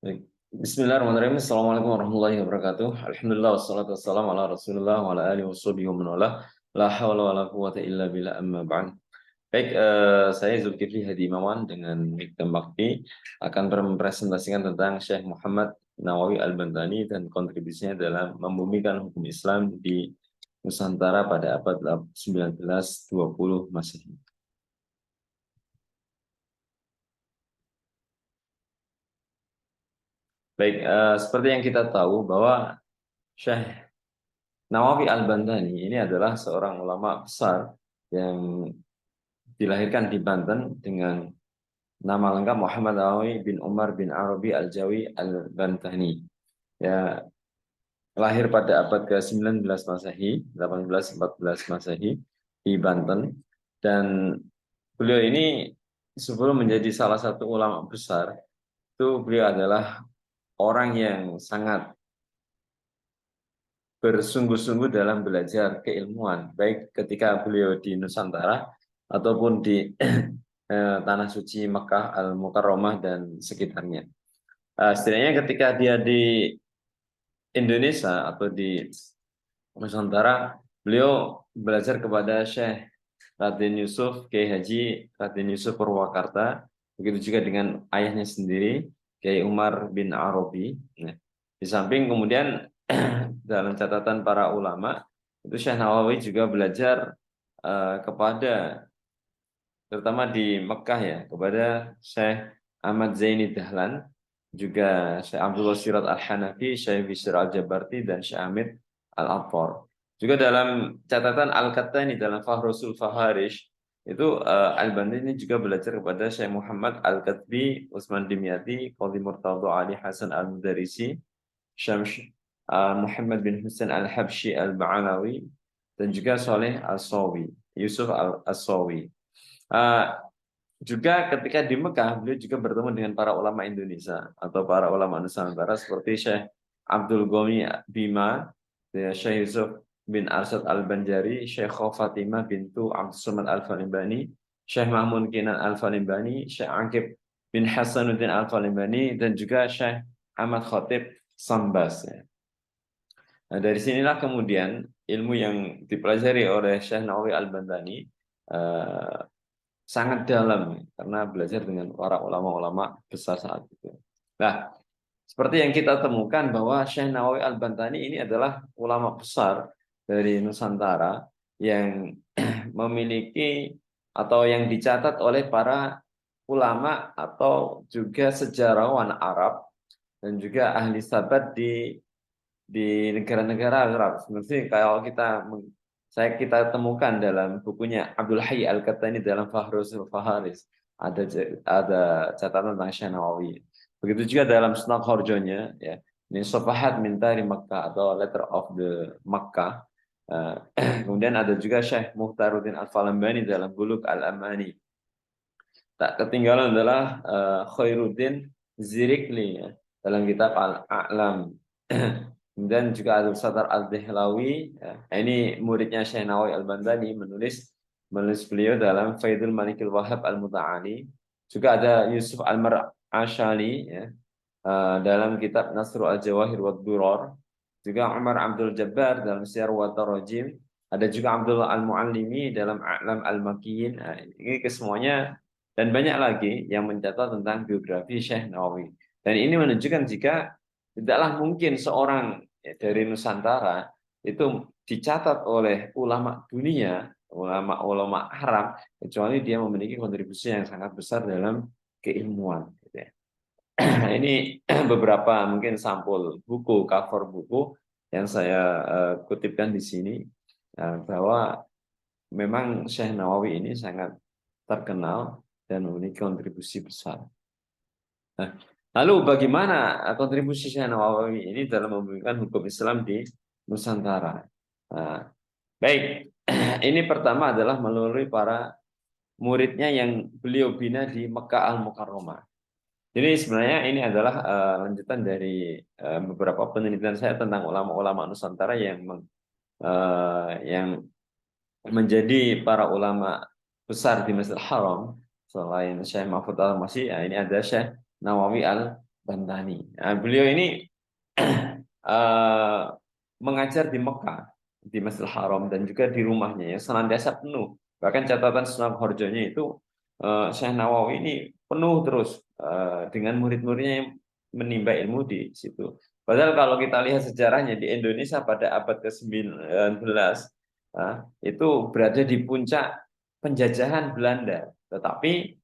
Baik. Bismillahirrahmanirrahim. Assalamualaikum warahmatullahi wabarakatuh. Alhamdulillah wassalatu wassalamu ala Rasulillah wa ala alihi washabihi wa man walah. La haula wala quwwata illa billah amma ba'd. Baik, saya Zulkifli Hadi Imawan dengan Mikdam Bakti akan mempresentasikan tentang Syekh Muhammad Nawawi Al-Bantani dan kontribusinya dalam membumikan hukum Islam di Nusantara pada abad 1920 Masehi. Baik, seperti yang kita tahu bahwa Syekh Nawawi Al-Bantani ini adalah seorang ulama besar yang dilahirkan di Banten dengan nama lengkap Muhammad Nawawi bin Umar bin Arabi Al-Jawi Al-Bantani. Ya, lahir pada abad ke-19 Masehi, 1814 Masehi di Banten, dan beliau ini sebelum menjadi salah satu ulama besar, itu beliau adalah orang yang sangat bersungguh-sungguh dalam belajar keilmuan, baik ketika beliau di Nusantara ataupun di Tanah Suci Mekah Al-Mukarramah dan sekitarnya. Setidaknya ketika dia di Indonesia atau di Nusantara, beliau belajar kepada Syekh Raden Yusuf, Kiai Haji Raden Yusuf Purwakarta, begitu juga dengan ayahnya sendiri, Kiai Umar bin Arabi. Nah, di samping kemudian dalam catatan para ulama, itu Syekh Nawawi juga belajar kepada, terutama di Mekah ya, kepada Syekh Ahmad Zaini Dahlan, juga Syekh Abdullah Sirat Al-Hanafi, Syekh Bishr Al-Jabarti, dan Syekh Hamid Al-Attar. Juga dalam catatan Al-Qattani dalam Fahrusul Faharish, itu Al-Bani ini juga belajar kepada Syekh Muhammad Al-Qatbi, Utsman Dimyati, Qadhi Murtadha Ali Hasan Al-Mudarisi, Syamsh Muhammad bin Husain Al-Habsyi Al-Ba'alawi, dan juga Soleh Al-Sawi, Yusuf Al-Sawi. Juga ketika di Mekah, beliau juga bertemu dengan para ulama Indonesia atau para ulama Nusantara seperti Syekh Abdul Ghani Bima, Syekh Yusuf bin Arsyad Al-Banjari, Syekh Fatimah bintu Abdul Somad Al-Falimbani, Syekh Mahmud Kinan Al-Falimbani, Syekh Aqib bin Hasanuddin Al-Falimbani, dan juga Syekh Ahmad Khatib Sambas. Nah, dari sinilah kemudian ilmu yang dipelajari oleh Syekh Nawawi Al-Bantani sangat dalam karena belajar dengan para ulama-ulama besar saat itu. Nah, seperti yang kita temukan bahwa Syekh Nawawi Al-Bantani ini adalah ulama besar dari Nusantara yang memiliki atau yang dicatat oleh para ulama atau juga sejarawan Arab dan juga ahli sahabat di negara-negara Arab. Seperti kalau kita temukan dalam bukunya Abdul Hayy Al-Qattani dalam Fahrusul Faharis, ada catatan tentang Syekh Nawawi. Begitu juga dalam Sunan Horjonya, ya, ini Sofahat Mintari Makkah atau Letter of the Makkah. Kemudian ada juga Syekh Muhtaruddin Al-Falambani dalam Bulugh Al-Amani. Tak ketinggalan adalah Khairuddin Zirikli, ya, dalam kitab Al-A'lam. Kemudian juga Abdul Sattar Al-Dehlawi, ya. Ini muridnya Syekh Nawawi Al-Bantani, menulis beliau dalam Faidul Malikil Wahab Al-Muta'ali. Juga ada Yusuf Al-Mar'ashali, ya, dalam kitab Nasrul Al-Jawahir wa Duror. Juga Umar Abdul Jabbar dalam Siyar wa Tarajim. Ada juga Abdul Al-Muallimi dalam A'lam Al-Makiyyin. Nah, ini kesemuanya dan banyak lagi yang mencatat tentang biografi Syekh Nawawi. Dan ini menunjukkan jika tidaklah mungkin seorang dari Nusantara itu dicatat oleh ulama dunia, ulama Arab, kecuali dia memiliki kontribusi yang sangat besar dalam keilmuan. Gitu ya. Ini beberapa mungkin sampul buku, cover buku yang saya kutipkan di sini, bahwa memang Syekh Nawawi ini sangat terkenal dan memiliki kontribusi besar. Nah, lalu bagaimana kontribusi Syekh Nawawi ini dalam memberikan hukum Islam di Nusantara? Nah, baik, ini pertama adalah melalui para muridnya yang beliau bina di Mekah Al-Mukarramah. Jadi sebenarnya ini adalah lanjutan dari beberapa penelitian saya tentang ulama-ulama Nusantara yang menjadi para ulama besar di Masjidil Haram. Selain Syekh Mahfud Al-Masih, ini ada Syekh Nawawi Al Bantani. Nah, beliau ini eh, mengajar di Mekah, di Masjidil Haram dan juga di rumahnya yang senantiasa penuh. Bahkan catatan Sunan Horjonya itu Syekh Nawawi ini penuh terus dengan murid-muridnya yang menimba ilmu di situ. Padahal kalau kita lihat sejarahnya di Indonesia pada abad ke-19 itu berada di puncak penjajahan Belanda. Tetapi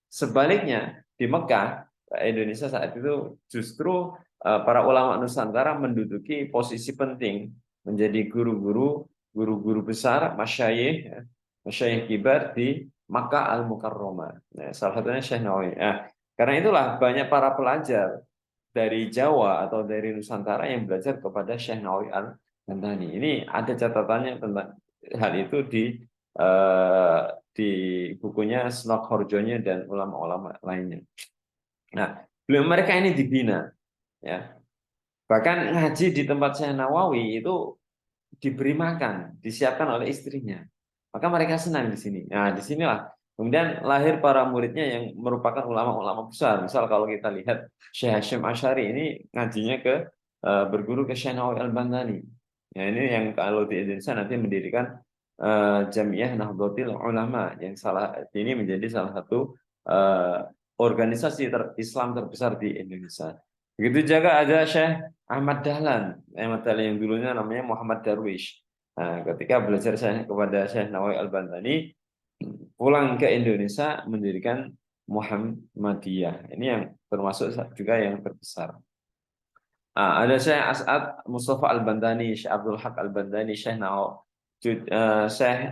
sebaliknya di Mekah, Indonesia saat itu justru para ulama Nusantara menduduki posisi penting menjadi guru-guru besar, masyayikh, masyayikh kibar di Makkah Al-Mukarramah. Nah, salah satunya Syekh Nawawi. Nah, karena itulah banyak para pelajar dari Jawa atau dari Nusantara yang belajar kepada Syekh Nawawi Al-Bantani. Ini ada catatannya tentang hal itu eh, di bukunya Snok Horjonya dan ulama-ulama lainnya. Nah, belum mereka ini dibina, ya. Bahkan ngaji di tempat Syekh Nawawi itu diberi makan, disiapkan oleh istrinya. Maka mereka senang di sini. Nah, di sinilah kemudian lahir para muridnya yang merupakan ulama-ulama besar. Misal kalau kita lihat Syekh Hashim Asy'ari ini ngajinya berguru ke Syekh Nawawi Al-Bantani. Ya, ini yang kalau di Indonesia nanti mendirikan Jamiah Nahdlatul Ulama yang ini menjadi salah satu organisasi Islam terbesar di Indonesia. Begitu juga ada Syekh Ahmad Dahlan. Ahmad Dahlan yang dulunya namanya Muhammad Darwish. Nah, ketika belajar saya kepada Syekh Nawawi Al-Bantani, pulang ke Indonesia mendirikan Muhammadiyah. Ini yang termasuk juga yang terbesar. Ada Syekh As'ad Mustafa Al-Bantani, Syekh Abdul Haq Al-Bantani, Syekh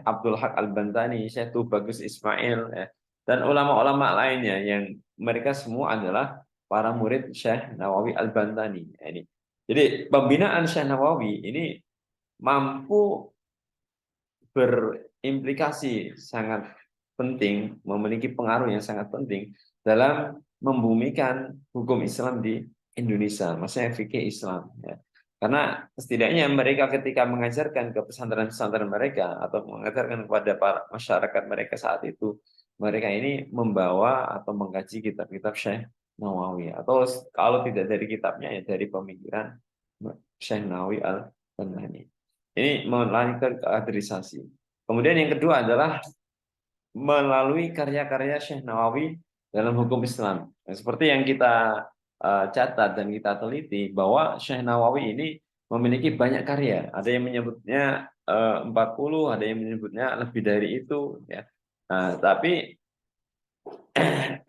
Abdul Haq Al-Bantani, Syekh Tubagus Ismail, ya. Dan ulama-ulama lainnya yang mereka semua adalah para murid Syekh Nawawi Al-Bantani. Ya, ini. Jadi pembinaan Syekh Nawawi ini mampu berimplikasi sangat penting, memiliki pengaruh yang sangat penting dalam membumikan hukum Islam di Indonesia, maksudnya fikih Islam. Ya. Karena setidaknya mereka ketika mengajarkan ke pesantren-pesantren mereka atau mengajarkan kepada para masyarakat mereka saat itu, mereka ini membawa atau mengkaji kitab-kitab Syekh Nawawi. Atau kalau tidak dari kitabnya, ya dari pemikiran Syekh Nawawi Al-Bantani. Ini melanjutkan kaderisasi. Kemudian yang kedua adalah melalui karya-karya Syekh Nawawi dalam hukum Islam. Nah, seperti yang kita catat dan kita teliti bahwa Syekh Nawawi ini memiliki banyak karya. Ada yang menyebutnya 40, ada yang menyebutnya lebih dari itu. Ya. Nah, tapi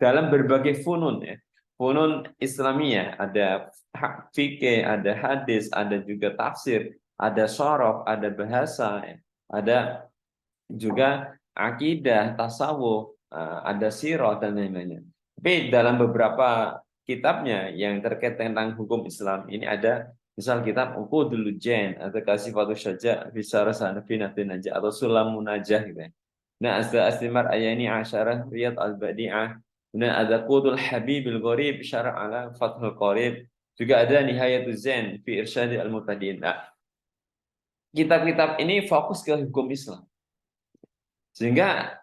dalam berbagai funun, ya, funun Islamiyah, ada fikih, ada hadis, ada juga tafsir, ada sorof, ada bahasa, ya, ada juga akidah, tasawuf, ada sirah dan lain-lainnya. Tapi dalam beberapa kitabnya yang terkait tentang hukum Islam ini ada misal kitab Uqudul Lujain atau Kasifatus Syaja' fi Syarh Hanafi Najah atau Sulamun Najah gitu ya. Nah, Azza Aslimar Ayani Asyarah Riyad Al-Badi'ah. Kemudian ada Qudul Habibil Gharib Syarah ala Fathul Qarib. Juga ada Nihayatul Zain fi Irsyadi Al-Mutadin. Nah, kitab-kitab ini fokus ke hukum Islam. Sehingga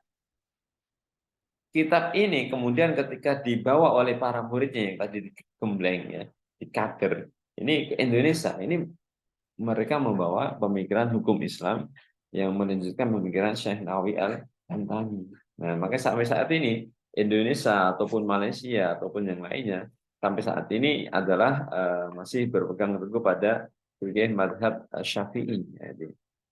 kitab ini kemudian ketika dibawa oleh para muridnya yang tadi digembleng ya, dikader, ini ke Indonesia, ini mereka membawa pemikiran hukum Islam yang menunjukkan pemikiran Syekh Nawawi Al-Bantani. Nah, makanya sampai saat ini Indonesia ataupun Malaysia ataupun yang lainnya sampai saat ini adalah masih berpegang teguh pada fikih madhab Syafi'i. Jadi,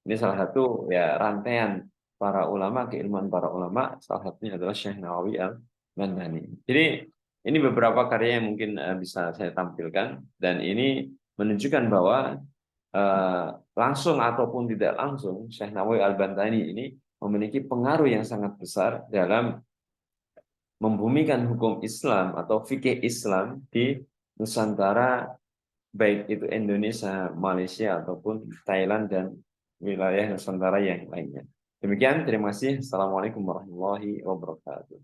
ini salah satu ya rantaian para ulama, keilmuan para ulama, salah satunya adalah Syekh Nawawi Al-Bantani. Jadi ini beberapa karya yang mungkin bisa saya tampilkan dan ini menunjukkan bahwa langsung ataupun tidak langsung Syekh Nawawi Al-Bantani ini memiliki pengaruh yang sangat besar dalam membumikan hukum Islam atau fikih Islam di Nusantara, baik itu Indonesia, Malaysia ataupun Thailand dan wilayah Nusantara yang lainnya. Demikian, terima kasih. Assalamualaikum warahmatullahi wabarakatuh.